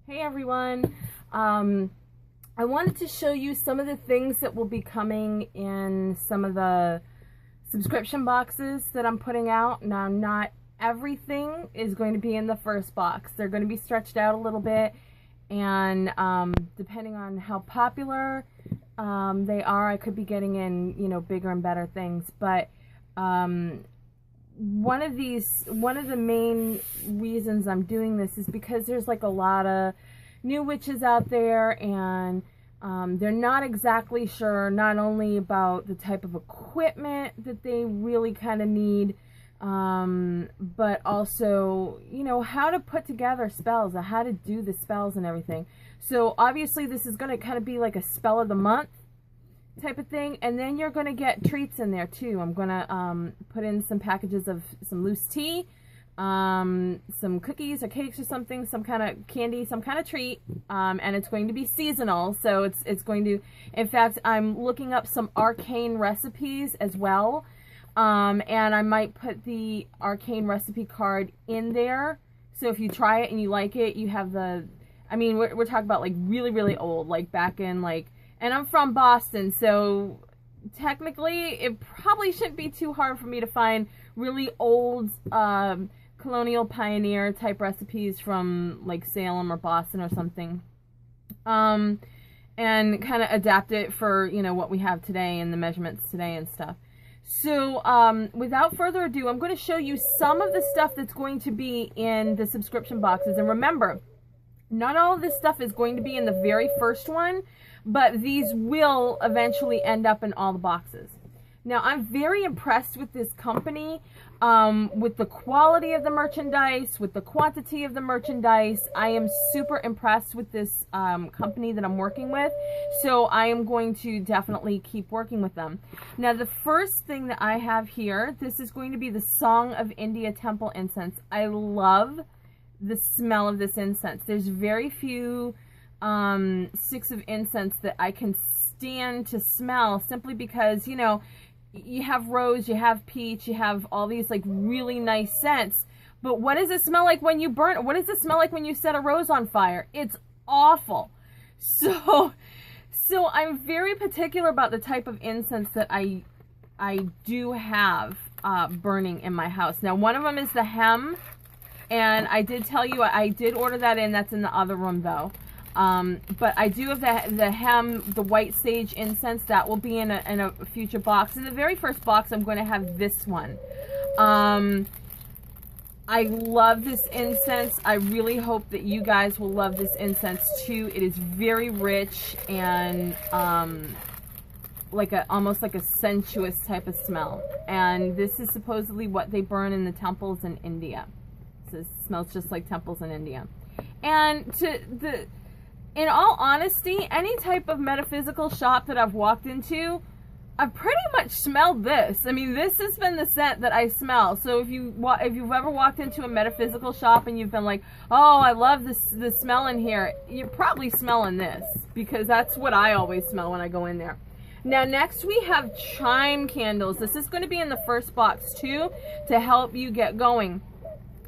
Hey everyone, I wanted to show you some of the things that will be coming in some of the subscription boxes that I'm putting out. Now, not everything is going to be in the first box. They're going to be stretched out a little bit, and depending on how popular they are, I could be getting in, you know, bigger and better things. But one of the main reasons I'm doing this is because there's like a lot of new witches out there, and they're not exactly sure not only about the type of equipment that they really kind of need, but also, you know, how to put together spells and how to do the spells and everything. So obviously this is going to kind of be like a spell of the month type of thing, and then you're going to get treats in there too. I'm going to put in some packages of some loose tea, some cookies or cakes or something, some kind of candy, some kind of treat, and it's going to be seasonal. So it's going to, in fact, I'm looking up some arcane recipes as well, and I might put the arcane recipe card in there. So if you try it and you like it, you have the, I mean, we're talking about like really old, like back in like, and I'm from Boston, so technically it probably shouldn't be too hard for me to find really old colonial pioneer type recipes from like Salem or Boston or something, and kind of adapt it for, you know, what we have today and the measurements today and stuff. So without further ado, I'm going to show you some of the stuff that's going to be in the subscription boxes. And remember, not all of this stuff is going to be in the very first one, but these will eventually end up in all the boxes. Now, I'm very impressed with this company, with the quality of the merchandise, with the quantity of the merchandise. I am super impressed with this company that I'm working with, so I am going to definitely keep working with them. Now, the first thing that I have here, this is going to be the Song of India Temple Incense. I love the smell of this incense. There's very few sticks of incense that I can stand to smell, simply because, you know, you have rose, you have peach, you have all these like really nice scents, but what does it smell like when you burn it? What does it smell like when you set a rose on fire? It's awful. So I'm very particular about the type of incense that I do have burning in my house. Now, one of them is the hem, and I did tell you I did order that in. That's in the other room though. But I do have the hem, the white sage incense. That will be in a future box. In the very first box, I'm going to have this one. I love this incense. I really hope that you guys will love this incense too. It is very rich and like almost like a sensuous type of smell. And this is supposedly what they burn in the temples in India. So it smells just like temples in India. And in all honesty, any type of metaphysical shop that I've walked into, I've pretty much smelled this. I mean, this has been the scent that I smell. So if you've ever walked into a metaphysical shop and you've been like, oh, I love the smell in here, you're probably smelling this, because that's what I always smell when I go in there. Now, next we have chime candles. This is going to be in the first box too, to help you get going.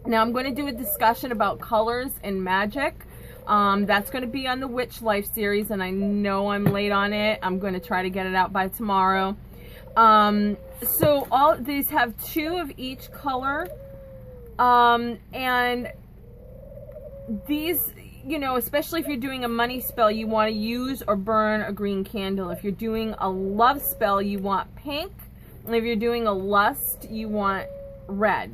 Now, I'm going to do a discussion about colors and magic. That's going to be on the Witch Life series, and I know I'm late on it. I'm going to try to get it out by tomorrow. So all these have 2 of each color, and these, you know, especially if you're doing a money spell, you want to use or burn a green candle. If you're doing a love spell, you want pink, and if you're doing a lust, you want red.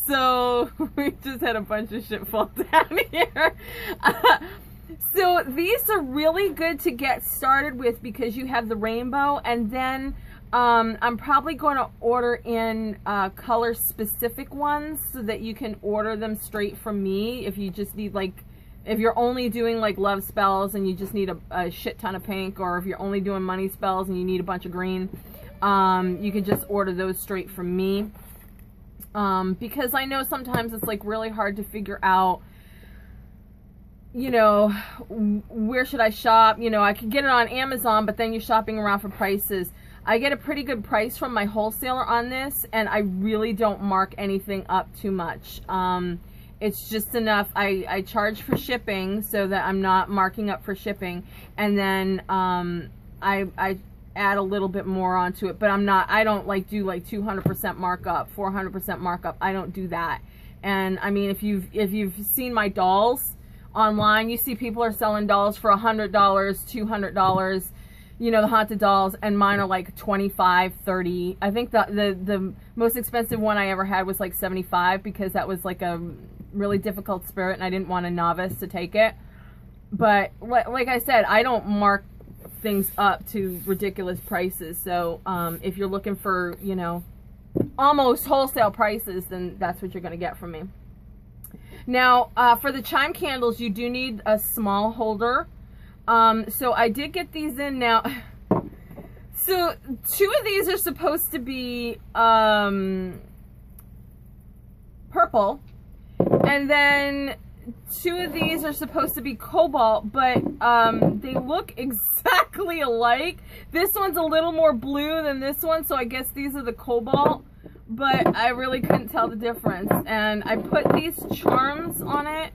So we just had a bunch of shit fall down here. So these are really good to get started with because you have the rainbow, and then I'm probably going to order in color specific ones so that you can order them straight from me if you just need, like, if you're only doing like love spells and you just need a shit ton of pink, or if you're only doing money spells and you need a bunch of green, you can just order those straight from me. Because I know sometimes it's like really hard to figure out, you know, where should I shop? You know, I could get it on Amazon, but then you're shopping around for prices. I get a pretty good price from my wholesaler on this, and I really don't mark anything up too much. It's just enough. I charge for shipping so that I'm not marking up for shipping, and then I add a little bit more onto it, but I don't like do like 200% markup, 400% markup. I don't do that. And I mean, if you've seen my dolls online, you see people are selling dolls for $100, $200, you know, the haunted dolls, and mine are like 25, 30. I think the most expensive one I ever had was like 75, because that was like a really difficult spirit and I didn't want a novice to take it. But like I said, I don't mark things up to ridiculous prices. So if you're looking for, you know, almost wholesale prices, then that's what you're going to get from me. Now, for the chime candles, you do need a small holder. So I did get these in now. So 2 of these are supposed to be purple, and then 2 of these are supposed to be cobalt, but they look exactly alike. This one's a little more blue than this one, so I guess these are the cobalt, but I really couldn't tell the difference. And I put these charms on it.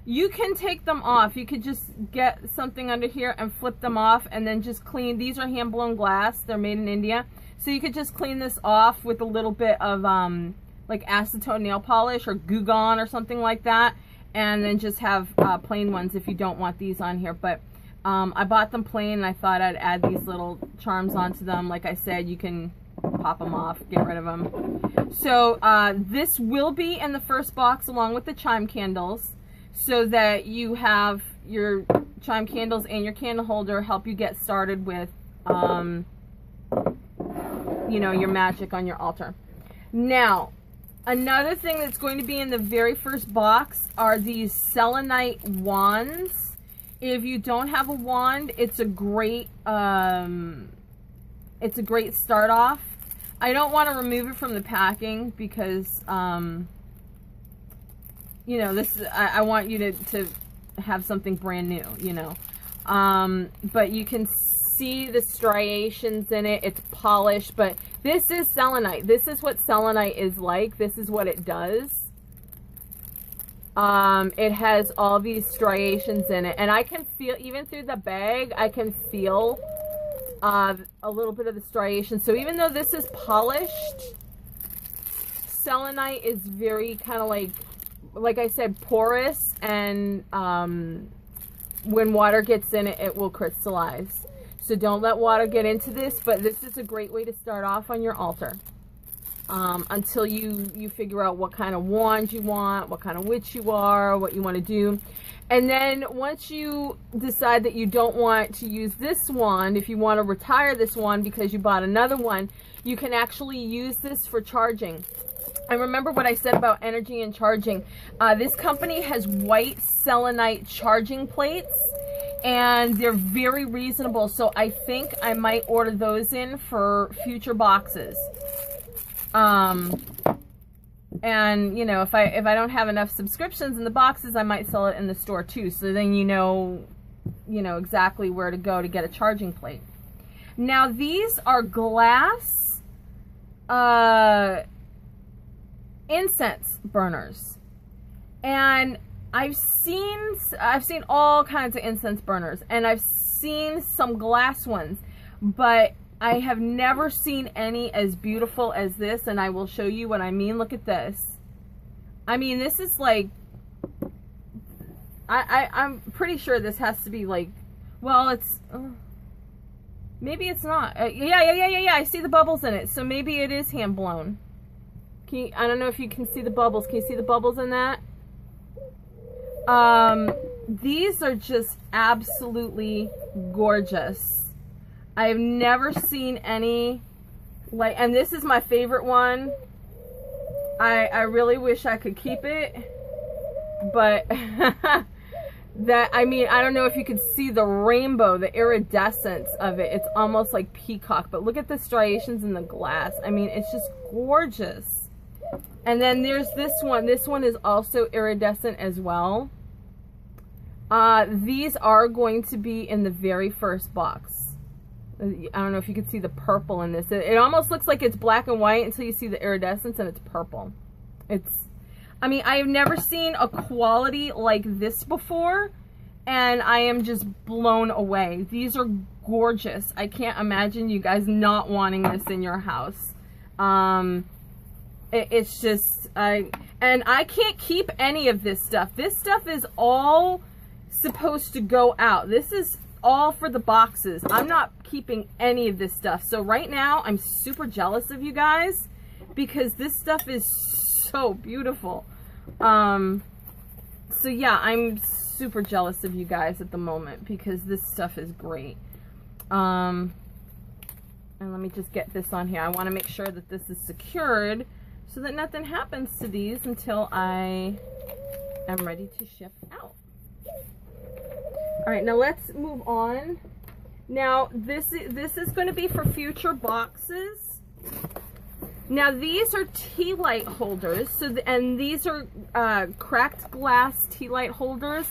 You can take them off. You could just get something under here and flip them off, and then just clean. These are hand blown glass. They're made in India. So you could just clean this off with a little bit of like acetone nail polish or Goo Gone or something like that, and then just have plain ones if you don't want these on here. But I bought them plain, and I thought I'd add these little charms onto them. Like I said, you can pop them off, get rid of them. So this will be in the first box along with the chime candles, so that you have your chime candles and your candle holder help you get started with you know, your magic on your altar. Now, another thing that's going to be in the very first box are these selenite wands. If you don't have a wand, it's a great start off. I don't want to remove it from the packing because you know, this I want you to have something brand new, you know. But you can see the striations in it. It's polished, but this is selenite. This is what selenite is like. This is what it does. It has all these striations in it, and I can feel, even through the bag, I can feel a little bit of the striation. So even though this is polished, selenite is very kind of like I said, porous, and when water gets in it, it will crystallize. So don't let water get into this, but this is a great way to start off on your altar. Until you figure out what kind of wand you want, what kind of witch you are, what you want to do. And then once you decide that you don't want to use this wand, if you want to retire this wand because you bought another one, you can actually use this for charging. And remember what I said about energy and charging. This company has white selenite charging plates, and they're very reasonable. So I think I might order those in for future boxes. And you know, if I don't have enough subscriptions in the boxes, I might sell it in the store too. So then you know exactly where to go to get a charging plate. Now these are glass incense burners, and I've seen all kinds of incense burners, and I've seen some glass ones, but I have never seen any as beautiful as this, and I will show you what I mean. Look at this. I mean, this is like, I'm pretty sure this has to be like, well, it's, maybe it's not. Yeah, I see the bubbles in it, so maybe it is hand blown. I don't know if you can see the bubbles. Can you see the bubbles in that? These are just absolutely gorgeous. I've never seen any like, and this is my favorite one. I really wish I could keep it, but that, I mean, I don't know if you can see the rainbow, the iridescence of it. It's almost like peacock, but look at the striations in the glass. I mean, it's just gorgeous. And then there's this one. This one is also iridescent as well. These are going to be in the very first box. I don't know if you can see the purple in this. It almost looks like it's black and white until you see the iridescence and it's purple. I mean, I have never seen a quality like this before, and I am just blown away. These are gorgeous. I can't imagine you guys not wanting this in your house. It's just, and I can't keep any of this stuff. This stuff is all supposed to go out. This is all for the boxes. I'm not keeping any of this stuff. So right now, I'm super jealous of you guys because this stuff is so beautiful. So yeah, I'm super jealous of you guys at the moment because this stuff is great. And let me just get this on here. I want to make sure that this is secured so that nothing happens to these until I am ready to ship out. All right, now let's move on. Now this is going to be for future boxes. Now these are tea light holders, and these are cracked glass tea light holders,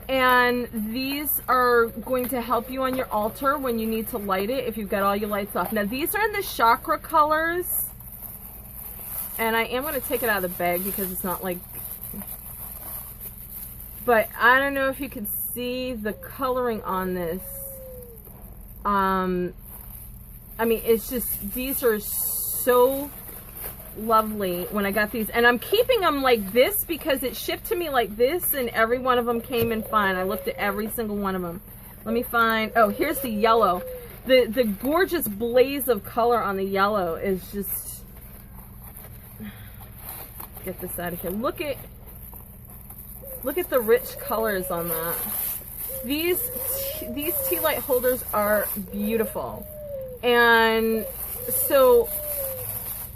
and these are going to help you on your altar when you need to light it if you've got all your lights off. Now these are in the chakra colors, and I am going to take it out of the bag because it's not like, but I don't know if you can see the coloring on this. I mean, it's just, these are so lovely when I got these, and I'm keeping them like this because it shipped to me like this, and every one of them came in fine. I looked at every single one of them. Let me find, oh, here's the yellow. The gorgeous blaze of color on the yellow is just, get this out of here. Look at the rich colors on that. These tea light holders are beautiful, and so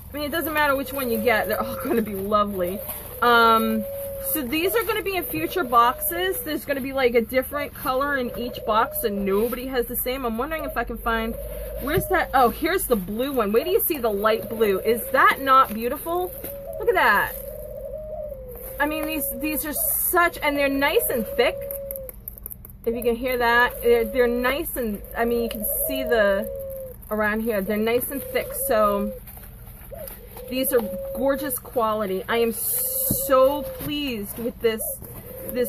I mean, it doesn't matter which one you get, they're all going to be lovely. So these are going to be in future boxes. There's going to be like a different color in each box, so nobody has the same. I'm wondering if I can find, where's that? Oh, here's the blue one. Wait till you see the light blue. Is that not beautiful? Look at that. I mean, these are such, and they're nice and thick. If you can hear that, they're nice, and I mean, you can see the around here. They're nice and thick, so these are gorgeous quality. I am so pleased with this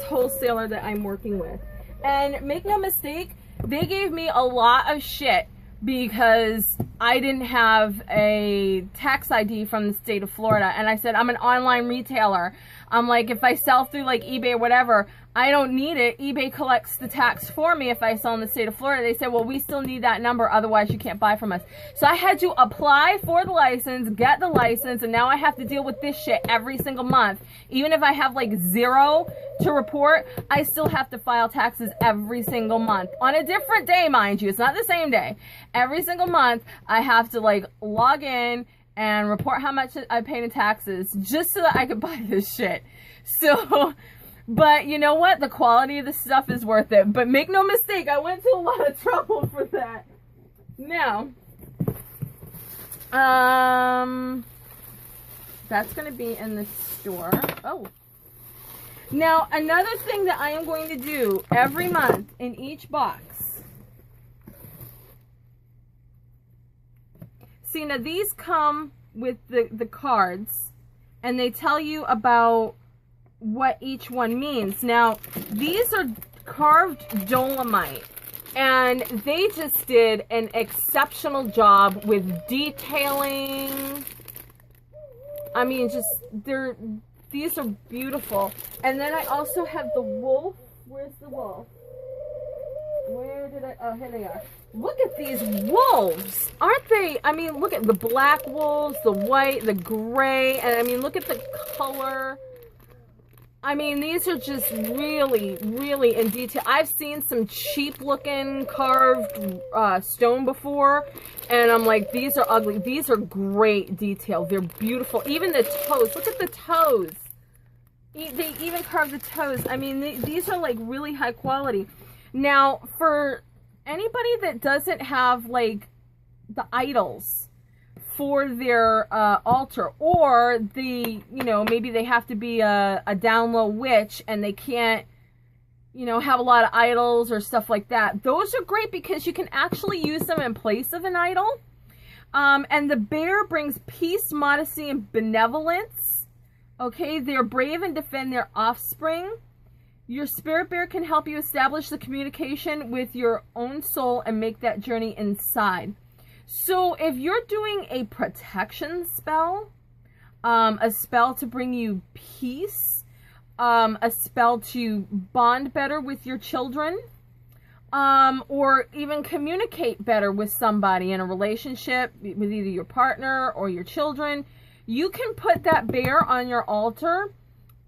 wholesaler that I'm working with. And make no mistake, they gave me a lot of shit because I didn't have a tax ID from the state of Florida. And I said, I'm an online retailer. I'm like, if I sell through like eBay or whatever, I don't need it. eBay collects the tax for me if I sell in the state of Florida. They said, well, we still need that number, otherwise you can't buy from us. So I had to apply for the license, get the license, and now I have to deal with this shit every single month. Even if I have like 0 to report, I still have to file taxes every single month. On a different day, mind you. It's not the same day. Every single month, I have to like log in and report how much I paid in taxes just so that I could buy this shit. So, but you know what? The quality of the stuff is worth it. But make no mistake, I went to a lot of trouble for that. Now, that's going to be in the store. Oh. Now, another thing that I am going to do every month in each box. See, now these come with the cards, and they tell you about what each one means. Now, these are carved dolomite, and they just did an exceptional job with detailing. I mean, just, these are beautiful. And then I also have the wolf. Where's the wolf? Where did oh, here they are. Look at these wolves. Aren't they? I mean, look at the black wolves, the white, the gray, and I mean, look at the color. I mean, these are just really, really in detail. I've seen some cheap looking carved stone before, and I'm like, these are ugly. These are great detail. They're beautiful. Even the toes. Look at the toes. They even carved the toes. I mean, these are like really high quality. Now, for anybody that doesn't have like the idols for their altar, or maybe they have to be a down low witch and they can't, you know, have a lot of idols or stuff like that. Those are great because you can actually use them in place of an idol. And the bear brings peace, modesty, and benevolence. Okay, they're brave and defend their offspring. Your spirit bear can help you establish the communication with your own soul and make that journey inside. So if you're doing a protection spell, a spell to bring you peace, a spell to bond better with your children, or even communicate better with somebody in a relationship with either your partner or your children, you can put that bear on your altar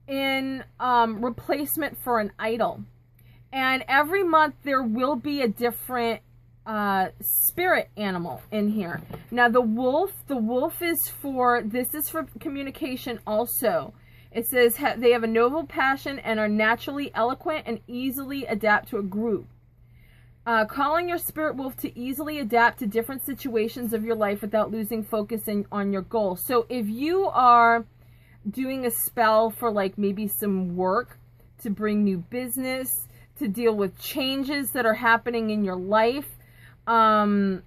in replacement for an idol. And every month there will be a different spirit animal in here. Now the wolf is for, this is for communication also. It says they have a noble passion and are naturally eloquent and easily adapt to a group. Calling your spirit wolf to easily adapt to different situations of your life without losing focus on your goal. So if you are doing a spell for like maybe some work to bring new business, to deal with changes that are happening in your life, then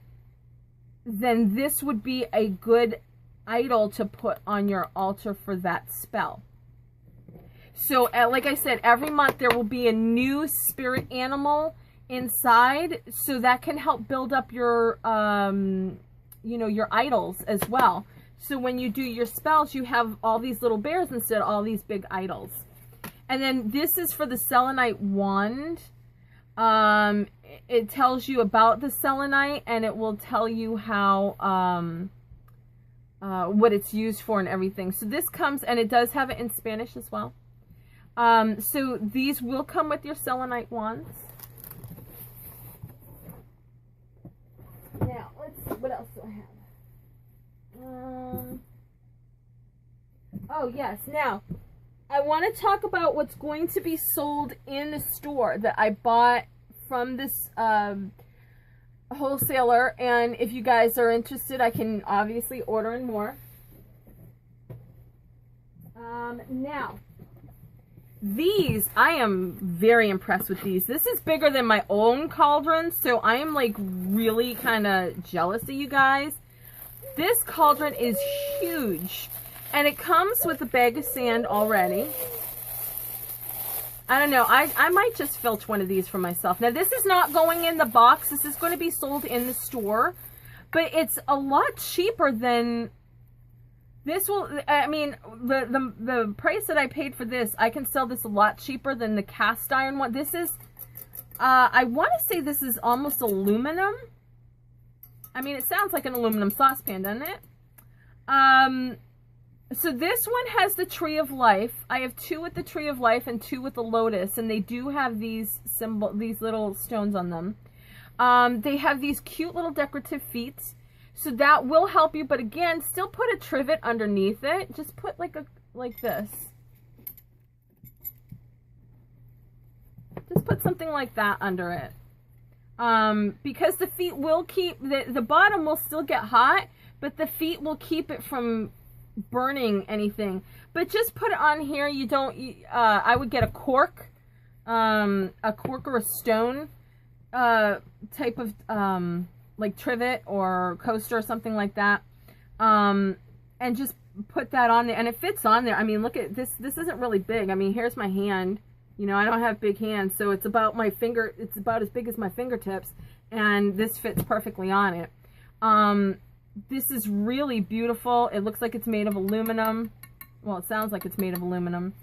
this would be a good idol to put on your altar for that spell. So like I said, every month there will be a new spirit animal inside, so that can help build up your you know, your idols as well. So when you do your spells, you have all these little bears instead of all these big idols. And then this is for the selenite wand. It tells you about the selenite, and it will tell you how what it's used for and everything. So this comes, and it does have it in Spanish as well. So these will come with your selenite wands. Now, let's see, what else do I have? Oh, yes. Now, I want to talk about what's going to be sold in the store that I bought from this wholesaler. And if you guys are interested, I can obviously order in more. Now, these, I am very impressed with these. This is bigger than my own cauldron, so I am like really kind of jealous of you guys. This cauldron is huge, and it comes with a bag of sand already. I don't know, I might just filch one of these for myself. Now this is not going in the box, this is going to be sold in the store, but it's a lot cheaper than this will, I mean, the price that I paid for this, I can sell this a lot cheaper than the cast iron one. This is, I want to say this is almost aluminum. I mean, it sounds like an aluminum saucepan, doesn't it? So this one has the Tree of Life. I have 2 with the Tree of Life and 2 with the Lotus, and they do have these these little stones on them. They have these cute little decorative feet. So that will help you, but again, still put a trivet underneath it. Just put like this. Just put something like that under it. Because the feet will keep, the bottom will still get hot, but the feet will keep it from burning anything. But just put it on here. You don't, I would get a cork or a stone type of like trivet or coaster or something like that, and just put that on there, and it fits on there. I mean, look at this. This isn't really big. I mean, here's my hand. You know, I don't have big hands, so it's about my finger. It's about as big as my fingertips, and this fits perfectly on it. This is really beautiful. It looks like it's made of aluminum. Well, it sounds like it's made of aluminum.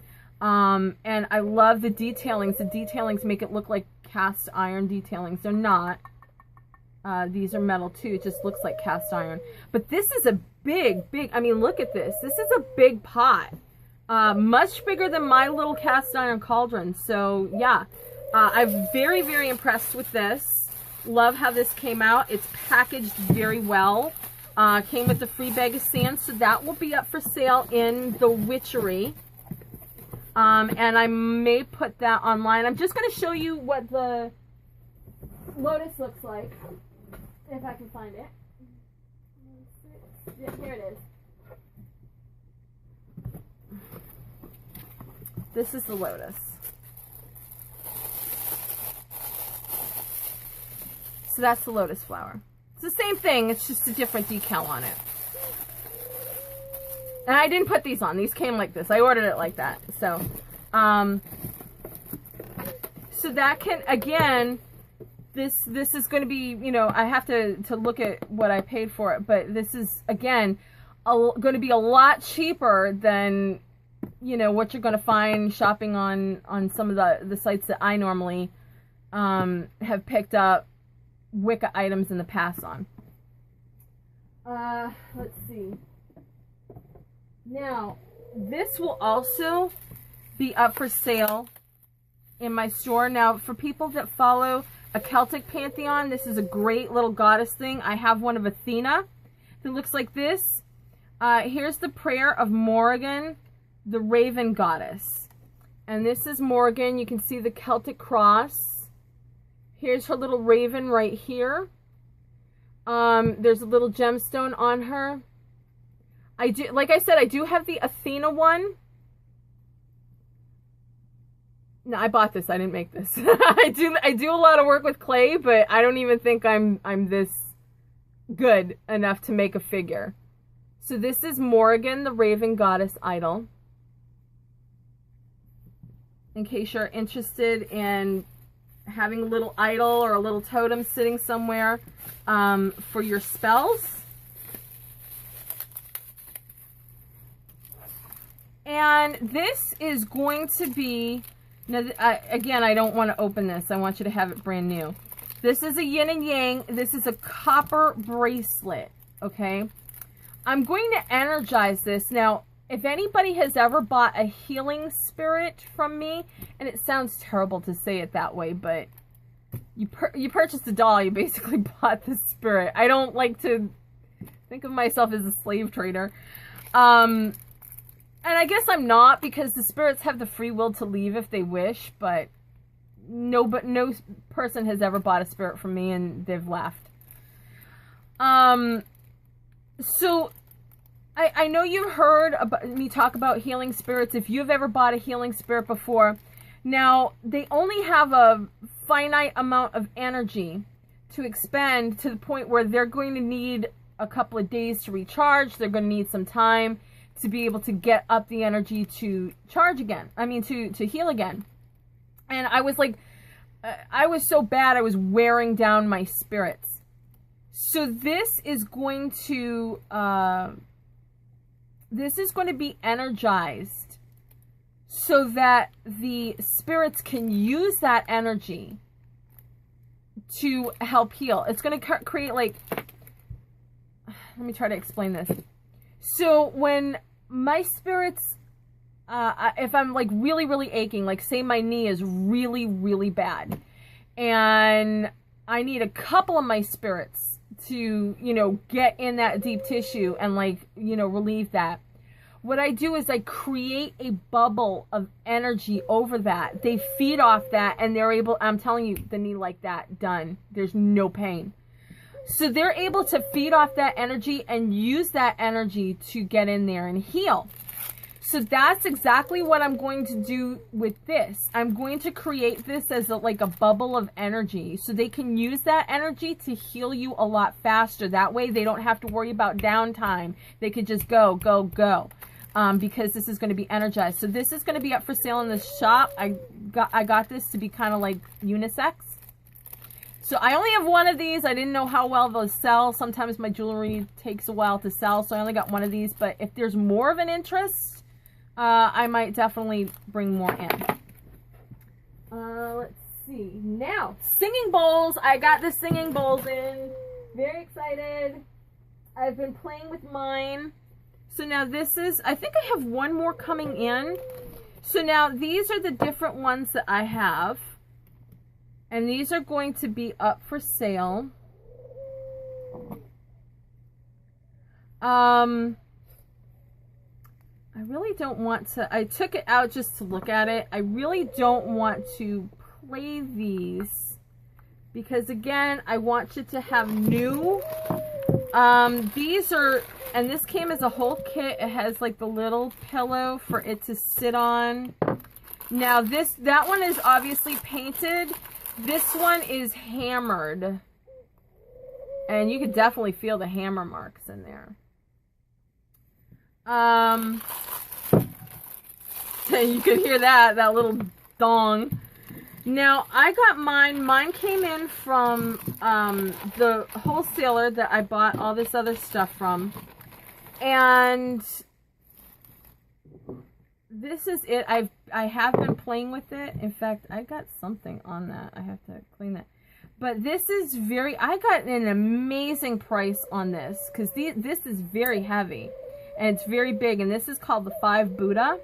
And I love the detailings. The detailings make it look like cast iron detailings. They're not. These are metal too. It just looks like cast iron. But this is a big, I mean, look at this. This is a big pot. Much bigger than my little cast iron cauldron. So, yeah. I'm very, very impressed with this. Love how this came out. It's packaged very well. Came with a free bag of sand. So, that will be up for sale in the Witchery. And I may put that online. I'm just going to show you what the Lotus looks like. If I can find it. Yeah, here it is. This is the Lotus. So that's the lotus flower. It's the same thing, it's just a different decal on it. And I didn't put these on. These came like this. I ordered it like that. So, so that can, again, this is going to be, you know, I have to look at what I paid for it. But this is, again, going to be a lot cheaper than, you know, what you're going to find shopping on some of the sites that I normally have picked up Wicca items in the past on. Let's see. Now, this will also be up for sale in my store. Now, for people that follow a Celtic pantheon, this is a great little goddess thing. I have one of Athena that looks like this. Here's the prayer of Morrigan, the raven goddess. And this is Morrigan. You can see the Celtic cross. Here's her little raven right here. There's a little gemstone on her. I do, like I said, I do have the Athena one. No, I bought this. I didn't make this. I do a lot of work with clay, but I don't even think I'm this good enough to make a figure. So this is Morrigan, the Raven Goddess idol. In case you're interested in having a little idol or a little totem sitting somewhere for your spells. And this is going to be, now, again, I don't want to open this. I want you to have it brand new. This is a yin and yang. This is a copper bracelet, okay? I'm going to energize this. Now, if anybody has ever bought a healing spirit from me, and it sounds terrible to say it that way, but you purchased a doll, you basically bought the spirit. I don't like to think of myself as a slave trader. And I guess I'm not, because the spirits have the free will to leave if they wish, but no person has ever bought a spirit from me and they've left. So I know you've heard about me talk about healing spirits. If you've ever bought a healing spirit before, now they only have a finite amount of energy to expend, to the point where they're going to need a couple of days to recharge. They're going to need some time to be able to get up the energy to charge again. I mean, to heal again. And I was like, I was so bad, I was wearing down my spirits. So this is going to be energized so that the spirits can use that energy to help heal. It's going to create, like, let me try to explain this. So when my spirits, if I'm like really, really aching, like say my knee is really, really bad, and I need a couple of my spirits to, you know, get in that deep tissue and, like, you know, relieve that. What I do is I create a bubble of energy over that. They feed off that, and they're able, I'm telling you, the knee like that, done. There's no pain. So they're able to feed off that energy and use that energy to get in there and heal. So that's exactly what I'm going to do with this. I'm going to create this as like a bubble of energy, so they can use that energy to heal you a lot faster. That way they don't have to worry about downtime. They could just go, go, go. Because this is going to be energized. So this is going to be up for sale in the shop. I got this to be kind of like unisex. So I only have one of these. I didn't know how well those sell. Sometimes my jewelry takes a while to sell, so I only got one of these. But if there's more of an interest, I might definitely bring more in. Let's see. Now, singing bowls. I got the singing bowls in. Very excited. I've been playing with mine. So now this is, I think I have one more coming in. So now these are the different ones that I have. And these are going to be up for sale. I really don't want to, I took it out just to look at it. I really don't want to play these, because again, I want you to have new. These are, and this came as a whole kit. It has like the little pillow for it to sit on. Now that one is obviously painted. This one is hammered. And you could definitely feel the hammer marks in there. You could hear that little dong. Now, I got mine came in from the wholesaler that I bought all this other stuff from. And this is it. I have been playing with it. In fact, I got something on that. I have to clean that. But this is I got an amazing price on this because this is very heavy and it's very big. And this is called the 5 Buddha.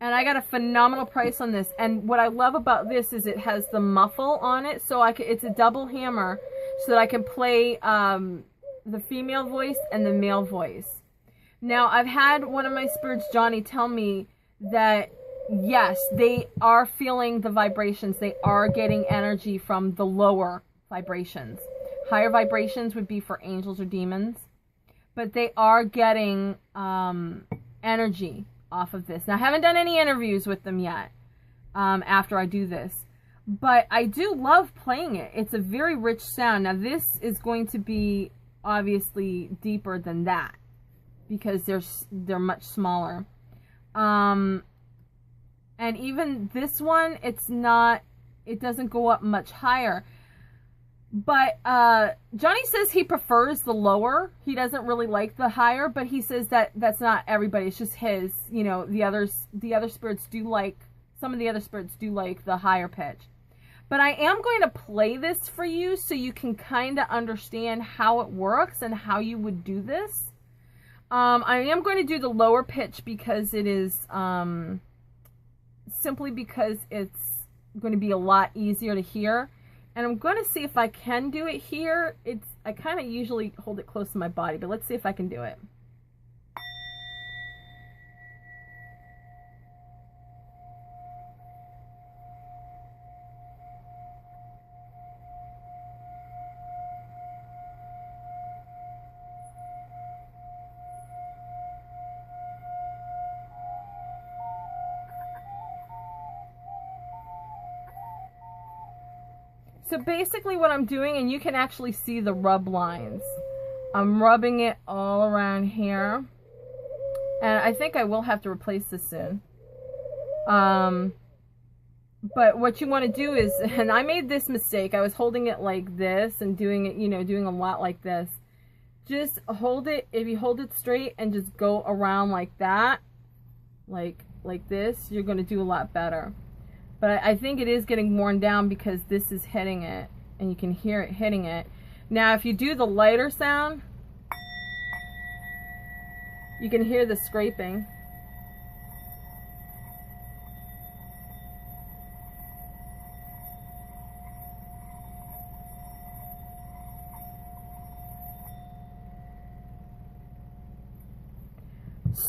And I got a phenomenal price on this. And what I love about this is it has the muffle on it. So it's a double hammer so that I can play the female voice and the male voice. Now, I've had one of my spirits, Johnny, tell me that, yes, they are feeling the vibrations. They are getting energy from the lower vibrations. Higher vibrations would be for angels or demons. But they are getting energy off of this. Now, I haven't done any interviews with them yet after I do this. But I do love playing it. It's a very rich sound. Now, this is going to be obviously deeper than that because they're much smaller. And even this one, it doesn't go up much higher. But Johnny says he prefers the lower. He doesn't really like the higher, but he says that's not everybody. It's just his. You know, the other spirits do like, some of the other spirits do like the higher pitch. But I am going to play this for you so you can kind of understand how it works and how you would do this. I am going to do the lower pitch because it is simply because it's going to be a lot easier to hear. And I'm going to see if I can do it here. I kind of usually hold it close to my body, but let's see if I can do it. So basically what I'm doing, and you can actually see the rub lines. I'm rubbing it all around here. And I think I will have to replace this soon. But what you want to do is, and I made this mistake. I was holding it like this and doing it, you know, doing a lot like this. Just hold it, if you hold it straight and just go around like that, like this, you're going to do a lot better. But I think it is getting worn down because this is hitting it. And you can hear it hitting it. Now, if you do the lighter sound, you can hear the scraping.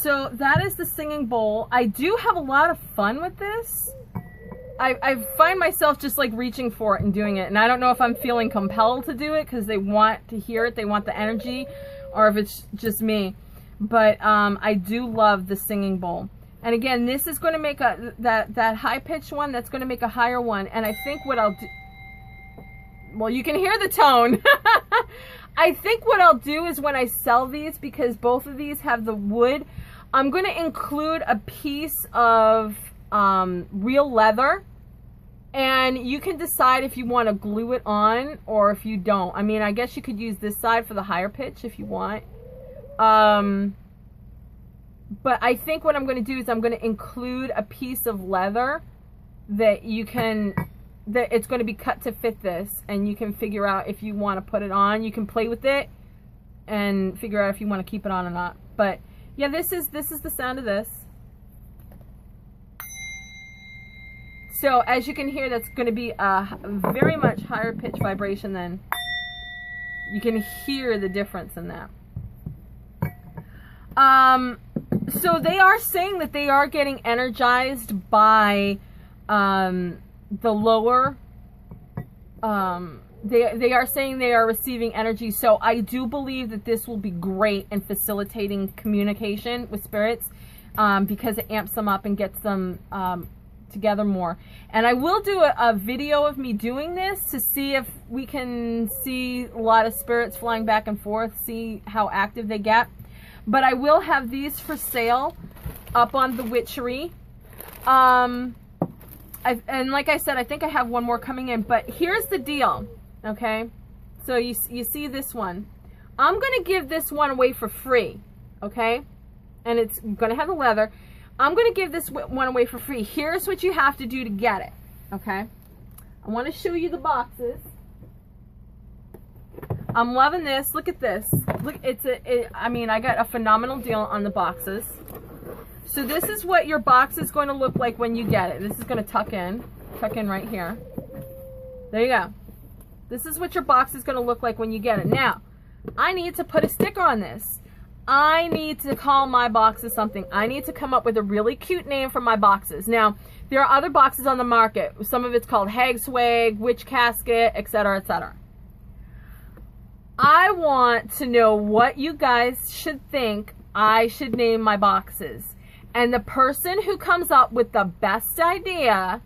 So that is the singing bowl. I do have a lot of fun with this. I find myself just like reaching for it and doing it. And I don't know if I'm feeling compelled to do it because they want to hear it. They want the energy, or if it's just me. But I do love the singing bowl. And again, this is going to make that high-pitched one, that's going to make a higher one. And I think what I'll do... Well, you can hear the tone. I think what I'll do is when I sell these, because both of these have the wood, I'm going to include a piece of real leather. And you can decide if you want to glue it on or if you don't. I mean, I guess you could use this side for the higher pitch if you want. But I think what I'm going to do is I'm going to include a piece of leather that you can, that it's going to be cut to fit this. And you can figure out if you want to put it on. You can play with it and figure out if you want to keep it on or not. But yeah, this is the sound of this. So as you can hear, that's going to be a very much higher pitch vibration than, you can hear the difference in that. So they are saying that they are getting energized by the lower, they are saying they are receiving energy. So I do believe that this will be great in facilitating communication with spirits because it amps them up and gets them together more. And I will do a video of me doing this to see if we can see a lot of spirits flying back and forth, see how active they get. But I will have these for sale up on the Witchery. And like I said, I think I have one more coming in. But here's the deal, okay? So you see this one. I'm going to give this one away for free, okay? And it's going to have the leather. I'm going to give this one away for free. Here's what you have to do to get it, okay? I want to show you the boxes. I'm loving this. Look at this. Look, I mean, I got a phenomenal deal on the boxes. So this is what your box is going to look like when you get it. This is going to tuck in right here. There you go. This is what your box is going to look like when you get it. Now, I need to put a sticker on this. I need to call my boxes something. I need to come up with a really cute name for my boxes. Now, there are other boxes on the market. Some of it's called Hag Swag, Witch Casket, etc., etc. I want to know what you guys should think I should name my boxes. And the person who comes up with the best idea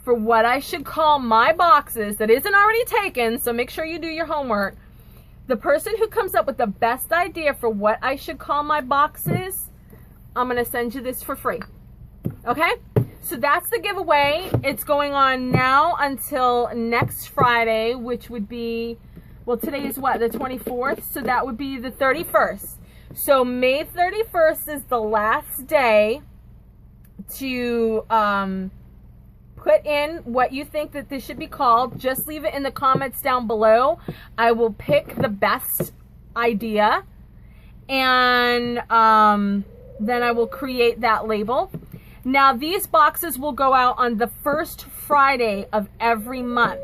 for what I should call my boxes that isn't already taken, so make sure you do your homework. The person who comes up with the best idea for what I should call my boxes, I'm going to send you this for free. Okay? So that's the giveaway. It's going on now until next Friday, which would be, well, today is what, the 24th? So that would be the 31st. So May 31st is the last day to put in what you think that this should be called. Just leave it in the comments down below. I will pick the best idea, and then I will create that label. Now, these boxes will go out on the first Friday of every month,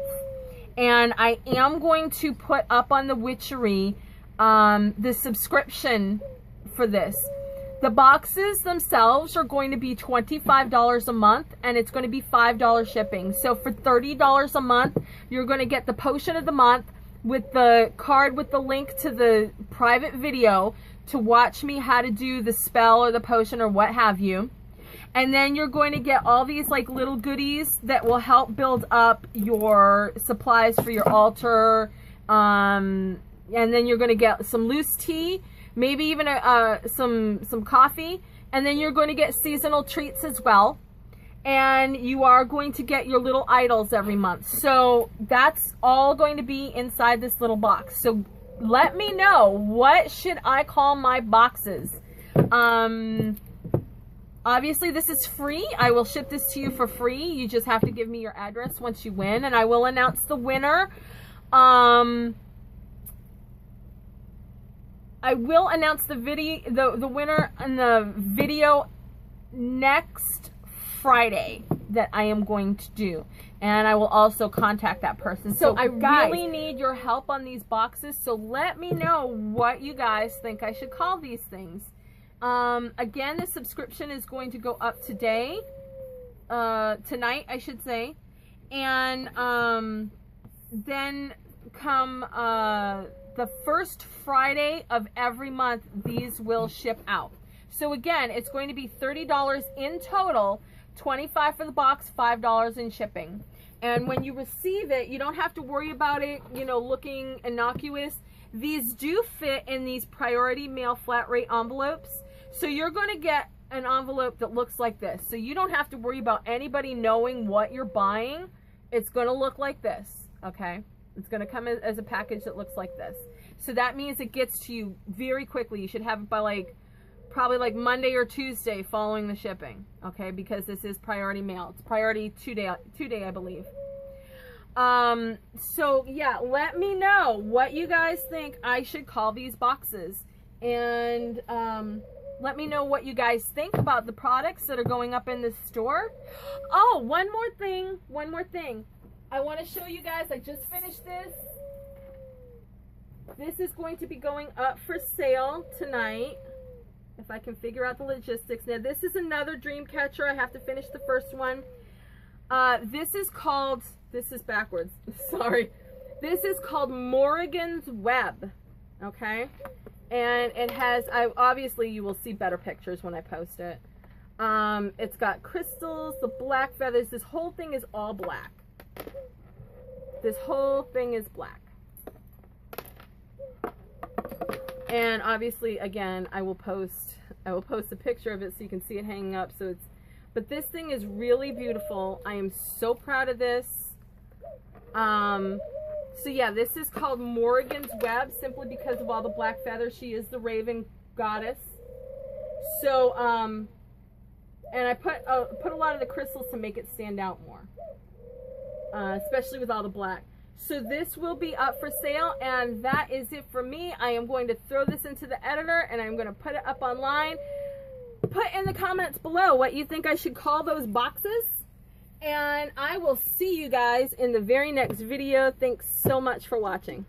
and I am going to put up on the Witchery the subscription for this. The boxes themselves are going to be $25 a month, and it's going to be $5 shipping. So for $30 a month, you're going to get the potion of the month with the card with the link to the private video to watch me how to do the spell or the potion or what have you. And then you're going to get all these like little goodies that will help build up your supplies for your altar. And then you're going to get some loose tea, maybe even some coffee. And then you're going to get seasonal treats as well. And you are going to get your little idols every month. So that's all going to be inside this little box. So let me know, what should I call my boxes? Obviously, this is free. I will ship this to you for free. You just have to give me your address once you win, and I will announce the winner. I will announce the winner in the video next Friday that I am going to do, and I will also contact that person. So I really need your help on these boxes. So let me know what you guys think I should call these things. Again, the subscription is going to go up today, tonight, I should say, and then come the first Friday of every month, these will ship out. So again, it's going to be $30 in total, $25 for the box, $5 in shipping. And when you receive it, you don't have to worry about it, you know, looking innocuous. These do fit in these priority mail flat rate envelopes. So you're going to get an envelope that looks like this. So you don't have to worry about anybody knowing what you're buying. It's going to look like this, okay? It's going to come as a package that looks like this. So that means it gets to you very quickly. You should have it by probably like Monday or Tuesday following the shipping, okay? Because this is priority mail. It's priority two day, I believe. So yeah, let me know what you guys think I should call these boxes. And, let me know what you guys think about the products that are going up in the store. Oh, one more thing. I want to show you guys, I just finished this. This is going to be going up for sale tonight, if I can figure out the logistics. Now, this is another dream catcher. I have to finish the first one. This is backwards. Sorry. This is called Morrigan's Web. Okay? And it has, obviously you will see better pictures when I post it. It's got crystals, the black feathers. This whole thing is all black. This whole thing is black. And obviously, again, I will post a picture of it so you can see it hanging up. So it's, but this thing is really beautiful. I am so proud of this. So yeah, this is called Morrigan's Web, simply because of all the black feathers. She is the raven goddess. So, and I put a lot of the crystals to make it stand out more, especially with all the black. So this will be up for sale, and that is it for me. I am going to throw this into the editor, and I'm going to put it up online. Put in the comments below what you think I should call those boxes, and I will see you guys in the very next video. Thanks so much for watching.